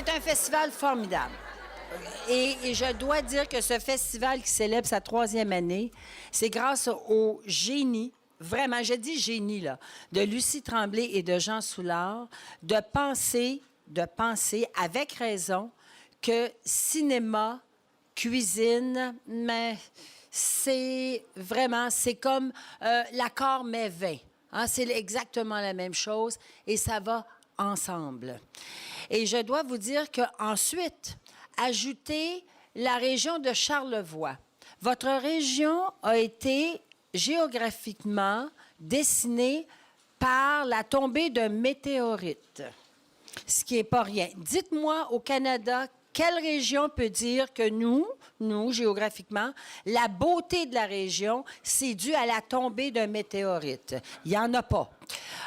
C'est un festival formidable. Et je dois dire que ce festival qui célèbre sa 3e année, c'est grâce au génie, vraiment, je dis génie, là, de Lucie Tremblay et de Jean Soulard, de penser avec raison que cinéma, cuisine, mais c'est vraiment, c'est comme l'accord mets vin. Hein, c'est exactement la même chose et ça va ensemble. Et je dois vous dire qu'ensuite, ajoutez la région de Charlevoix. Votre région a été géographiquement dessinée par la tombée d'un météorite, ce qui n'est pas rien. Dites-moi au Canada, quelle région peut dire que nous, géographiquement, la beauté de la région, c'est dû à la tombée d'un météorite? Il n'y en a pas.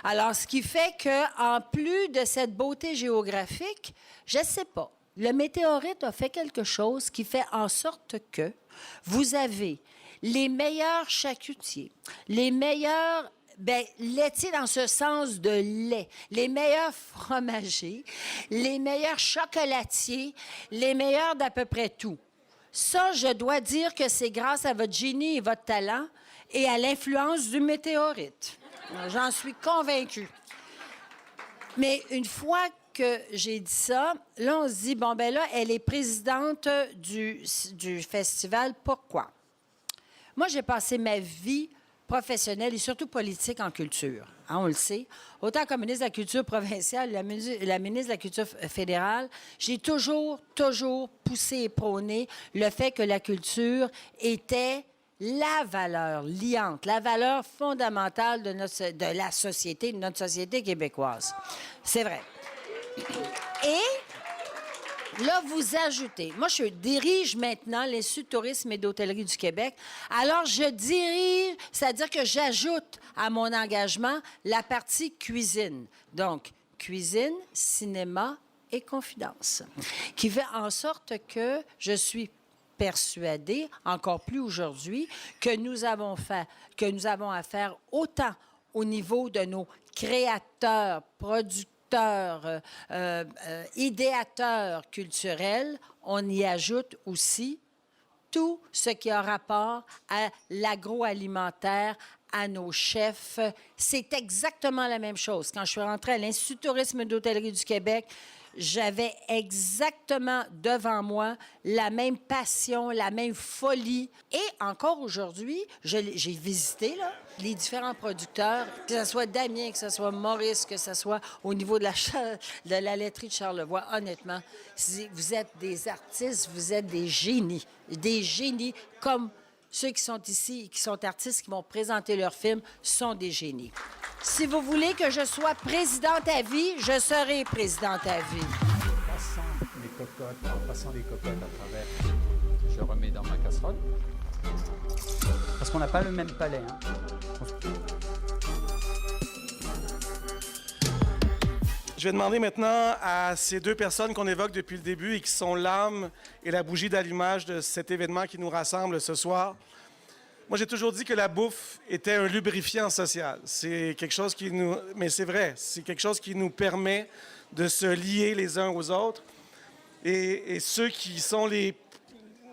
Alors, ce qui fait qu'en plus de cette beauté géographique, je ne sais pas, le météorite a fait quelque chose qui fait en sorte que vous avez les meilleurs charcutiers, les meilleurs laitiers dans ce sens de lait, les meilleurs fromagers, les meilleurs chocolatiers, les meilleurs d'à peu près tout. Ça, je dois dire que c'est grâce à votre génie et votre talent et à l'influence du météorite. J'en suis convaincue. Mais une fois que j'ai dit ça, là, on se dit, bon, ben là, elle est présidente du festival. Pourquoi? Moi, j'ai passé ma vie professionnelle et surtout politique en culture. Hein, on le sait. Autant comme ministre de la Culture provinciale, la ministre de la Culture fédérale, j'ai toujours poussé et prôné le fait que la culture était la valeur liante, la valeur fondamentale de la société, de notre société québécoise. C'est vrai. Et là, vous ajoutez. Moi, je dirige maintenant l'Institut de tourisme et d'hôtellerie du Québec. Alors, je dirige, c'est-à-dire que j'ajoute à mon engagement la partie cuisine. Donc, cuisine, cinéma et confidence. Qui fait en sorte que je suis persuadée, encore plus aujourd'hui, que nous avons affaire autant au niveau de nos créateurs, producteurs, idéateurs culturels, on y ajoute aussi tout ce qui a rapport à l'agroalimentaire, à nos chefs. C'est exactement la même chose. Quand je suis rentrée à l'Institut de tourisme et d'hôtellerie du Québec, j'avais exactement devant moi la même passion, la même folie. Et encore aujourd'hui, j'ai visité là, les différents producteurs, que ce soit Damien, que ce soit Maurice, que ce soit au niveau de la laiterie de Charlevoix. Honnêtement, vous êtes des artistes, vous êtes des génies comme ceux qui sont ici, qui sont artistes, qui vont présenter leurs films, sont des génies. Si vous voulez que je sois présidente à vie, je serai présidente à vie. En passant les cocottes à travers, je remets dans ma casserole. Parce qu'on n'a pas le même palais. Hein. Je vais demander maintenant à ces deux personnes qu'on évoque depuis le début et qui sont l'âme et la bougie d'allumage de cet événement qui nous rassemble ce soir. Moi, j'ai toujours dit que la bouffe était un lubrifiant social. C'est quelque chose qui nous... Mais c'est vrai, c'est quelque chose qui nous permet de se lier les uns aux autres. Et ceux qui sont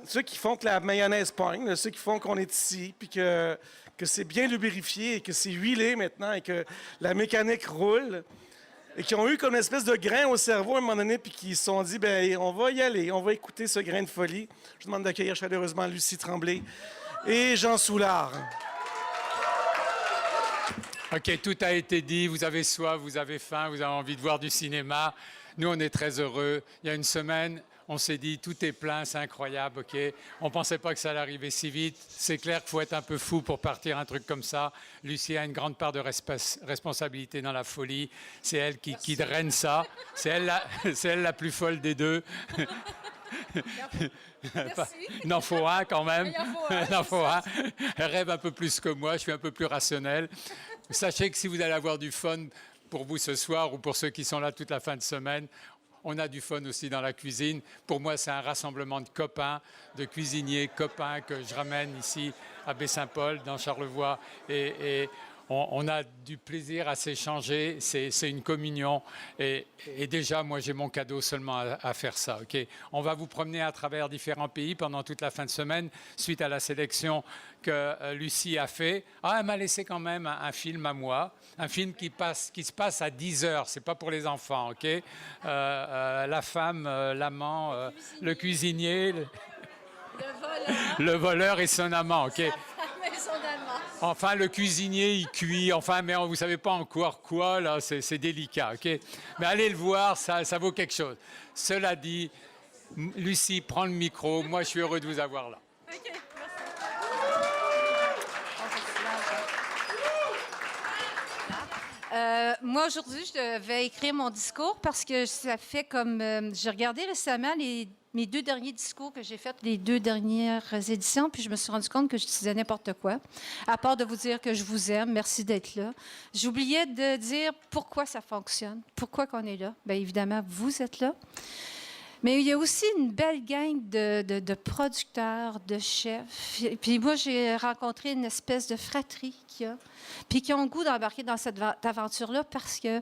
ceux qui font que la mayonnaise pogne, ceux qui font qu'on est ici, puis que c'est bien lubrifié et que c'est huilé maintenant et que la mécanique roule, et qui ont eu comme une espèce de grain au cerveau à un moment donné, puis qui se sont dit, bien, on va y aller, on va écouter ce grain de folie. Je vous demande d'accueillir chaleureusement Lucie Tremblay et Jean Soulard. OK, tout a été dit. Vous avez soif, vous avez faim, vous avez envie de voir du cinéma. Nous, on est très heureux. Il y a une semaine, on s'est dit, tout est plein, c'est incroyable, OK? On ne pensait pas que ça allait arriver si vite. C'est clair qu'il faut être un peu fou pour partir un truc comme ça. Lucie a une grande part de responsabilité dans la folie. C'est elle qui draine ça. C'est elle la plus folle des deux. Il en faut un quand même. Il en faut un. Elle rêve un peu plus que moi, je suis un peu plus rationnel. Sachez que si vous allez avoir du fun pour vous ce soir ou pour ceux qui sont là toute la fin de semaine, on a du fun aussi dans la cuisine. Pour moi, c'est un rassemblement de copains, de cuisiniers, copains que je ramène ici à Baie-Saint-Paul, dans Charlevoix. Et on a du plaisir à s'échanger, c'est une communion. Et déjà, moi, j'ai mon cadeau seulement à faire ça. Okay? On va vous promener à travers différents pays pendant toute la fin de semaine, suite à la sélection que Lucie a fait. Ah, elle m'a laissé quand même un film à moi, un film qui se passe à 10 heures. C'est pas pour les enfants, OK? La femme, l'amant, le cuisinier, le voleur et son amant, OK? Enfin, le cuisinier, il cuit. Enfin, mais vous savez pas encore quoi, là, c'est délicat, OK? Mais allez le voir, ça vaut quelque chose. Cela dit, Lucie, prends le micro. Moi, je suis heureux de vous avoir là. OK. Moi, aujourd'hui, je vais écrire mon discours parce que ça fait comme... j'ai regardé récemment mes 2 derniers discours que j'ai faits, les 2 dernières éditions, puis je me suis rendu compte que je disais n'importe quoi, à part de vous dire que je vous aime, merci d'être là. J'oubliais de dire pourquoi ça fonctionne, pourquoi qu'on est là. Bien évidemment, vous êtes là. Mais il y a aussi une belle gang de producteurs, de chefs. Puis moi, j'ai rencontré une espèce de fratrie qu'il y a, puis qui ont le goût d'embarquer dans cette aventure-là parce que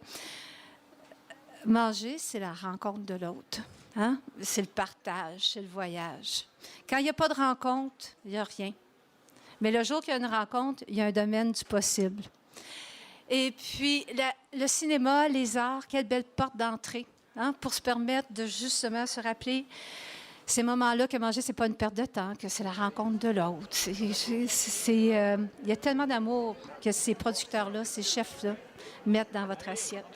manger, c'est la rencontre de l'autre. Hein? C'est le partage, c'est le voyage. Quand il n'y a pas de rencontre, il n'y a rien. Mais le jour qu'il y a une rencontre, il y a un domaine du possible. Et puis, le cinéma, les arts, quelle belle porte d'entrée. Hein, pour se permettre de justement se rappeler ces moments-là que manger, c'est pas une perte de temps, que c'est la rencontre de l'autre. Il y a tellement d'amour que ces producteurs-là, ces chefs-là, mettent dans votre assiette.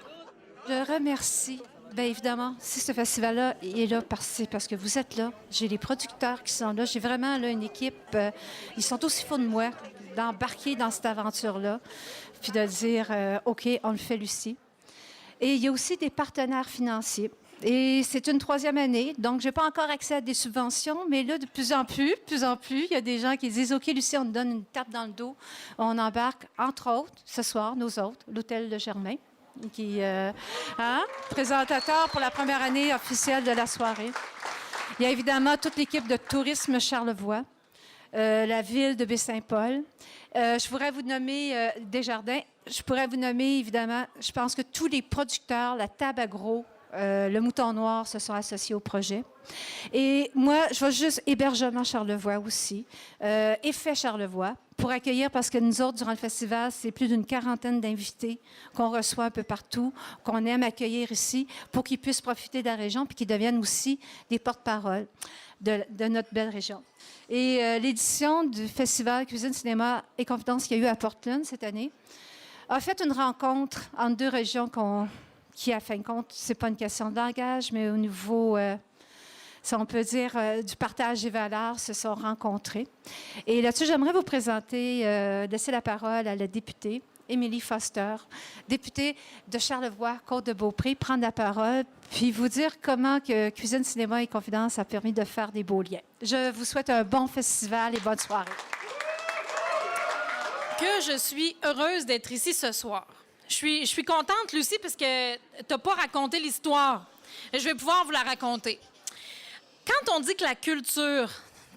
Je remercie, bien évidemment, si ce festival-là est là, c'est parce que vous êtes là. J'ai les producteurs qui sont là. J'ai vraiment là, une équipe, ils sont aussi fous de moi, d'embarquer dans cette aventure-là, puis de dire, OK, on le fait, Lucie. Et il y a aussi des partenaires financiers. Et c'est une 3e année, donc je n'ai pas encore accès à des subventions, mais là, de plus en plus, il y a des gens qui disent, OK, Lucie, on te donne une tape dans le dos. On embarque, entre autres, ce soir, nous autres, l'Hôtel de Germain, qui est présentateur pour la première année officielle de la soirée. Il y a évidemment toute l'équipe de tourisme Charlevoix, la ville de Baie-Saint-Paul. Je pourrais vous nommer Desjardins. Je pourrais vous nommer, évidemment, je pense que tous les producteurs, la table agro, le Mouton Noir se sont associés au projet. Et moi, je vais juste Hébergement Charlevoix aussi, Effet Charlevoix, pour accueillir, parce que nous autres, durant le festival, c'est plus d'une 40aine d'invités qu'on reçoit un peu partout, qu'on aime accueillir ici, pour qu'ils puissent profiter de la région, puis qu'ils deviennent aussi des porte-parole de notre belle région. Et l'édition du Festival Cuisine, Cinéma et Confidence qu'il y a eu à Portland cette année a fait une rencontre entre 2 régions qui, à fin de compte, c'est pas une question de langage, mais au niveau, si on peut dire, du partage des valeurs, se sont rencontrés. Et là-dessus, j'aimerais vous présenter, laisser la parole à la députée Émilie Foster, députée de Charlevoix, Côte-de-Beaupré, prendre la parole, puis vous dire comment que Cuisine, Cinéma et Confidence a permis de faire des beaux liens. Je vous souhaite un bon festival et bonne soirée. Que je suis heureuse d'être ici ce soir. Je suis contente, Lucie, parce que tu n'as pas raconté l'histoire. Je vais pouvoir vous la raconter. Quand on dit que la culture...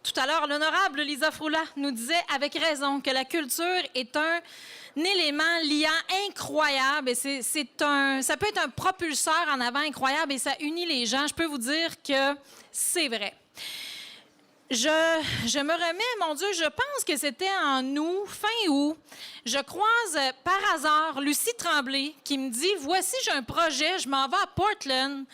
Tout à l'heure, l'honorable Lisa Froula nous disait avec raison que la culture est un élément liant incroyable. Et ça peut être un propulseur en avant incroyable et ça unit les gens. Je peux vous dire que c'est vrai. Je me remets, mon Dieu, je pense que c'était en août, fin août. Je croise par hasard Lucie Tremblay qui me dit « Voici, j'ai un projet, je m'en vais à Portland.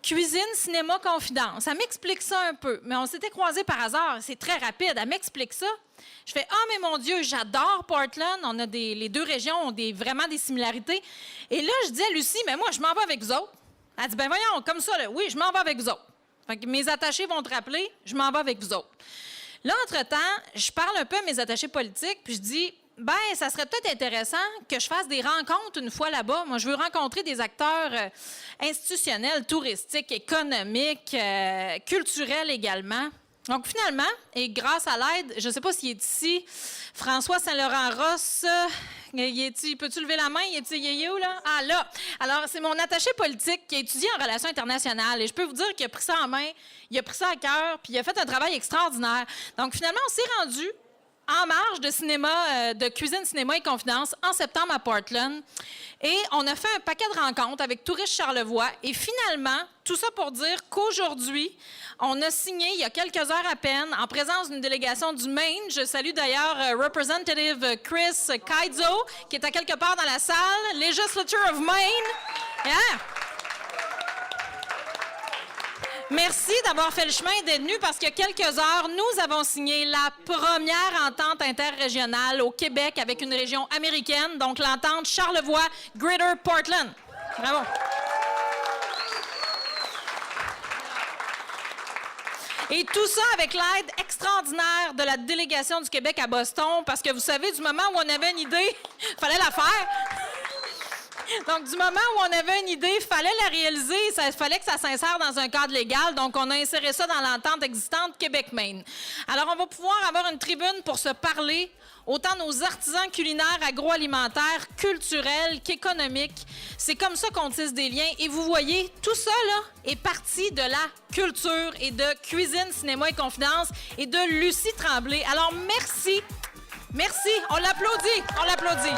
Cuisine, cinéma, confidence. » Elle m'explique ça un peu, mais on s'était croisés par hasard. C'est très rapide. Elle m'explique ça. Je fais « Ah, mais mon Dieu, j'adore Portland. On a les 2 régions ont vraiment des similarités. » Et là, je dis à Lucie « Mais moi, je m'en vais avec vous autres. » Elle dit « Ben voyons, comme ça, là. Oui, je m'en vais avec vous autres. » Fait que mes attachés vont te rappeler, je m'en vais avec vous autres. Là, entre-temps, je parle un peu à mes attachés politiques, puis je dis, ben, ça serait peut-être intéressant que je fasse des rencontres une fois là-bas. Moi, je veux rencontrer des acteurs institutionnels, touristiques, économiques, culturels également. Donc, finalement, et grâce à l'aide, je ne sais pas s'il est ici, François Saint-Laurent-Ross, peux-tu lever la main? Il est où, là? Ah, là! Alors, c'est mon attaché politique qui a étudié en relations internationales. Et je peux vous dire qu'il a pris ça en main, il a pris ça à cœur, puis il a fait un travail extraordinaire. Donc, finalement, on s'est rendu En marge de cinéma, de Cuisine, Cinéma et Confidence en septembre à Portland. Et on a fait un paquet de rencontres avec Touristes Charlevoix. Et finalement, tout ça pour dire qu'aujourd'hui, on a signé, il y a quelques heures à peine, en présence d'une délégation du Maine. Je salue d'ailleurs Representative Chris Kaidzo, qui est à quelque part dans la salle, Legislature of Maine. Yeah. Merci d'avoir fait le chemin et d'être venu parce qu'il y a quelques heures, nous avons signé la première entente interrégionale au Québec avec une région américaine, donc l'entente Charlevoix-Greater Portland. Bravo. Et tout ça avec l'aide extraordinaire de la délégation du Québec à Boston, parce que vous savez, du moment où on avait une idée, il fallait la faire. Donc, du moment où on avait une idée, il fallait la réaliser, il fallait que ça s'insère dans un cadre légal. Donc, on a inséré ça dans l'entente existante Québec-Maine. Alors, on va pouvoir avoir une tribune pour se parler, autant nos artisans culinaires, agroalimentaires, culturels qu'économiques. C'est comme ça qu'on tisse des liens. Et vous voyez, tout ça, là, est parti de la culture et de Cuisine, Cinéma et Confidence et de Lucie Tremblay. Alors, merci. Merci. On l'applaudit. On l'applaudit.